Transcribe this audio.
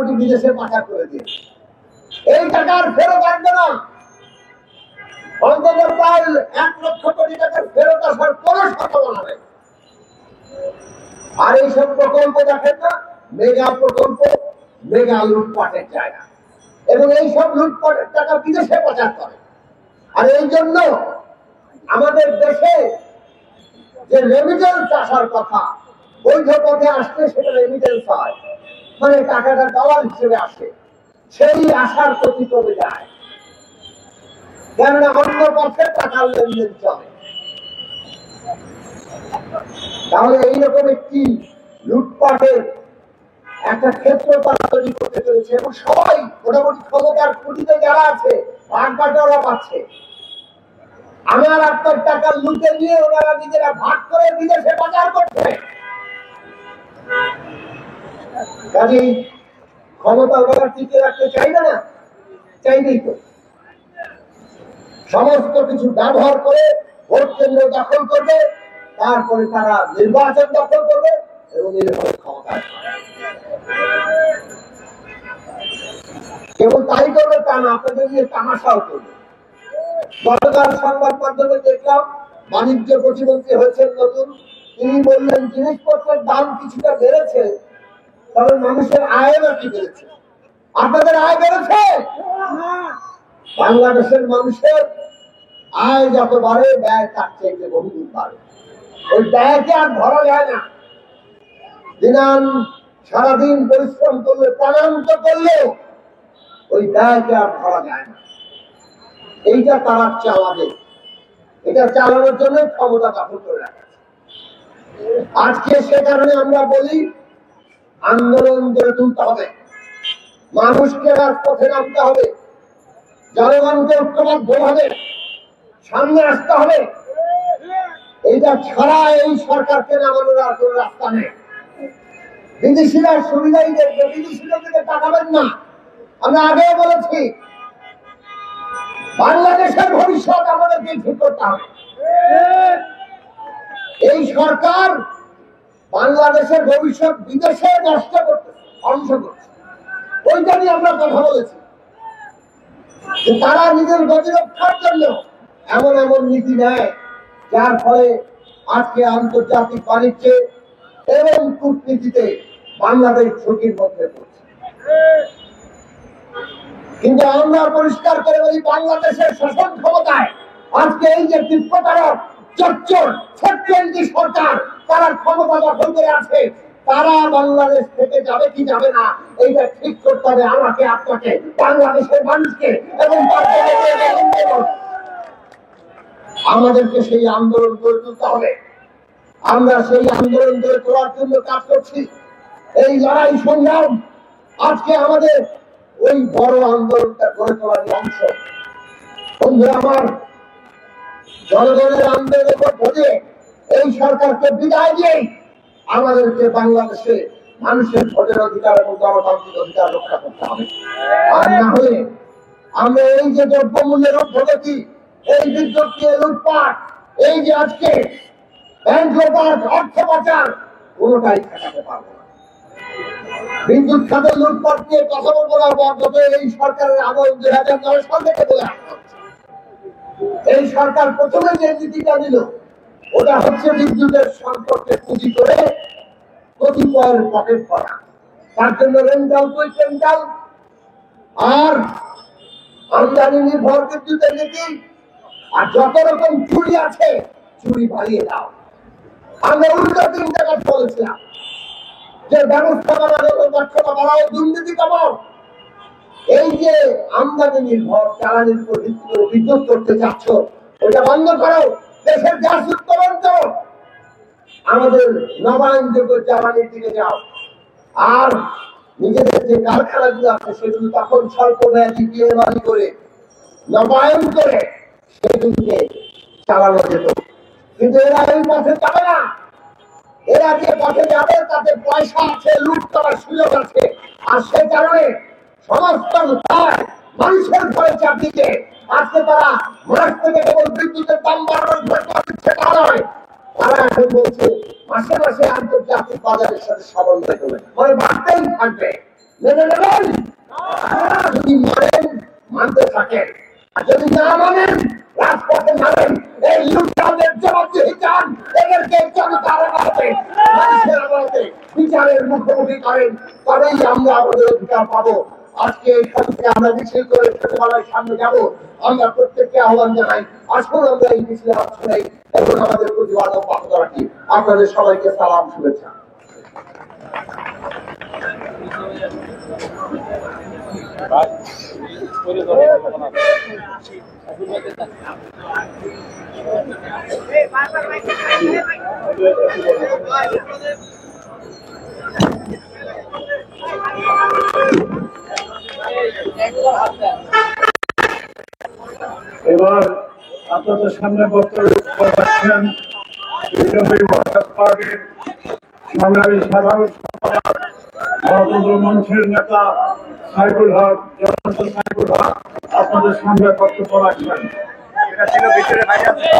মোটামুটি বিদেশে পাচার করে দিয়ে এই টাকার ফেরত আসবে না, অন্তত প্রায় 1 লক্ষ কোটি টাকার ফেরত আসার কোন সম্ভাবনা নেই। আর এইসব প্রকল্প দেখেন না, মেগা প্রকল্প, মেগা লুটপাটের জায়গা, এবং এইসব লুটপাটের টাকা বিদেশে পাচার করে। আর এই জন্য আমাদের দেশে যে রেমিটেন্স আসার কথা, বৈধ পথে আসলে সেটা রেমিটেন্স হয়, মানে টাকাটা ডলার হিসেবে আসে, সেই আসার প্রতি কমে যায়, কেননা অন্য পথে টাকার লেনদেন চলে। তাহলে এইরকম একটি লুটপাটের একটা ক্ষেত্র তারা তৈরি করতে চলেছে, এবং সবাই মোটামুটি ক্ষমতার খুঁটিতে যারা আছে ভাগ বাটোয়ারা পাচ্ছে। আমার আপনার টাকা লুটে নিয়ে ওনারা নিজেরা ভাগ করে বিদেশে পাচার করছে। কাজেই ক্ষমতা ওনারা টিকে রাখতে চাইবে না, চাইবেই তো সমস্ত কিছু ব্যবহার করে ভোট কেন্দ্র দখল করবে, তারপরে তারা নির্বাচন দখল করবে এবং এইভাবে ক্ষমতায় কেবল তাই করবে তা না, আপনাদের নিয়ে তামাশাও করবে। গতকাল সংবাদ মাধ্যমে দেখলাম বাণিজ্য প্রতিমন্ত্রী হয়েছেন নতুন, তিনি বললেন জিনিসপত্রের দাম কিছুটা বেড়েছে, তবে মানুষের আয় নাকি বেড়েছে। আপনাদের আয় বেড়েছে? বাংলাদেশের মানুষের আয় যত বাড়ে ব্যয় তার চাইতে বহুগুণ বাড়ে। ওই ব্যয়কে আর ধরা যায় না। দিনান সারাদিন পরিশ্রম করলে, প্রাণান্ত করলেও ওই ব্যয়কে আর ধরা যায় না। এইটা তারা চালাবে, এটা চালানোর জন্য ক্ষমতা দখল করে রাখা। আজকে সে কারণে আমরা বলি আন্দোলন গড়ে তুলতে হবে, মানুষকে রাজপথে নামতে হবে, জনগণকে ঐক্যবদ্ধভাবে সামনে আসতে হবে। এইটা ছাড়া এই সরকারকে নামানোর আর কোন রাস্তা নেই। বিদেশিরা সুবিধাই দেখবে, বিদেশিদের দিকে তাকাবেন না। আমরা আগেও বলেছি বাংলাদেশের ভবিষ্যৎ আমাদেরকে ঠিক করতে হবে। এই সরকার বাংলাদেশের ভবিষ্যৎ বিদেশে নষ্ট করতে ধ্বংস করছে, ওইটা নিয়ে আমরা কথা বলেছি। তারা নিজের গতি রক্ষার জন্য এমন এমন নীতি নেয়, যার ফলে আজকে আন্তর্জাতিক বাণিজ্যে এবং কূটনীতিতে বাংলাদেশ ঝুঁকির মধ্যে পড়ছে। কিন্তু আমরা পরিষ্কার করে বলি, বাংলাদেশের শাসন ক্ষমতায় আজকে এই যে তীব্রতারক চচ্চর ছোট্ট সরকার, তারা ক্ষমতা দখল করে আছে, তারা বাংলাদেশ থেকে যাবে কি যাবে না এইটা ঠিক করতে হবে আমাকে, আপনাকে, বাংলাদেশের মানুষকে, এবং আমাদেরকে সেই আন্দোলন গড়ে তুলতে হবে। আমরা সেই আন্দোলন গড়ে তোলার জন্য কাজ করছি। এই লড়াই সংগ্রাম আজকে আমাদের ওই বড় আন্দোলনটা গড়ে তোলার অংশ। বন্ধুরা আমার, জনগণের আন্দোলনের মধ্যে এই সরকারকে বিদায় দিয়ে আমাদেরকে বাংলাদেশে মানুষের ভোটের অধিকার এবং গণতান্ত্রিক অধিকার রক্ষা করতে হবে। আর না হলে আমরা এই যে দ্রব্যমূল্যের ঊর্ধ্বগতি, এই বিদ্যুৎ নিয়ে লুটপাট, এই যে আজকে ব্যাংক লোপাট, অর্থ পাচার, কোনোটাই ঠেকাতে পারবো না। বিদ্যুৎ খাতের লুটপাট নিয়ে কথা বলবো না, বর্তমানে এই সরকারের আমল 2009 সাল থেকে বলে আসা হচ্ছে। এই সরকার প্রথমে যে নীতিটা নিল ওটা হচ্ছে বিদ্যুতের সম্পর্কে পুঁজি করে কতিপয়ের পকেট করা, তার জন্য রেন্টাল কুইন্টাল আর আমদানি নির্ভর বিদ্যুতের নীতি, আর যত রকম চুরি আছে চুরি বাড়িয়ে দাও। আমরা উল্টো 3টা কথা বলেছিলাম যে ব্যবস্থাপনা দক্ষতা বাড়াও, দুর্নীতি কমাও। এই যে আমদানি নির্ভর জ্বালানির উপর ভিত্তি করে বিদ্যুৎ করতে যাচ্ছ, ওটা বন্ধ করো, দেশের গ্যাস উৎপাদন করো, আমাদের নবায়নযোগ্য জ্বালানির দিকে যাও। আর নিজেদের যে কারখানাগুলো আছে সেগুলো তখন স্বল্প মেয়াদী বিনিয়োগ করে নবায়ন করে সেগুলিকে চালানো যেত। কিন্তু এরা এই পথে যাবে না। এরা যে পথে যাবে তাতে পয়সা আছে, লুট করার সুযোগ আছে, আর সে কারণে সমস্ত মানুষের ঘরে চাপ দিতে আজকে তারা মাস থেকে কেবল বিদ্যুতের দাম বাড়ানোর ঘোষণা দিচ্ছে তা নয়, তারা এখন বলছে মাসে মাসে আন্তর্জাতিক বাজারের সাথে সমন্বয় করবে, মানে বাড়তেই থাকবে। মেনে নেবেন? যদি মানেন, মানতে থাকেন, আর যদি না মানেন, রাজপথে নামেন। এই লুটপাটের জবাবদিহি চান, এদেরকে জনতার আদালতে, মানুষের আদালতে বিচারের মুখোমুখি করেন, তবেই আমরা আমাদের অধিকার পাবো। আজকে এখান থেকে আমরা মিছিল করে সচিবালয়ের সামনে যাব। আমরা প্রত্যেককে আহ্বান জানাই, আসুন আমরা এই মিছিলে অংশ নেই এবং আমাদের প্রতিবাদ অব্যাহত রাখি। আপনাদের সবাইকে সালাম, শুভেচ্ছা। এবার আপনাদের সামনে বক্তব্য রাখছেন বিপ্লবী মহারাজ পার্টির সংগ্রামী সাধারণ সম্পাদক গণতন্ত্র মঞ্চের নেতা সাইফুল হক, জনতা সাইফুল হক আপনাদের সামনে বক্তব্য রাখছেন। এটা ছিল ভিতরে ভাই আছে।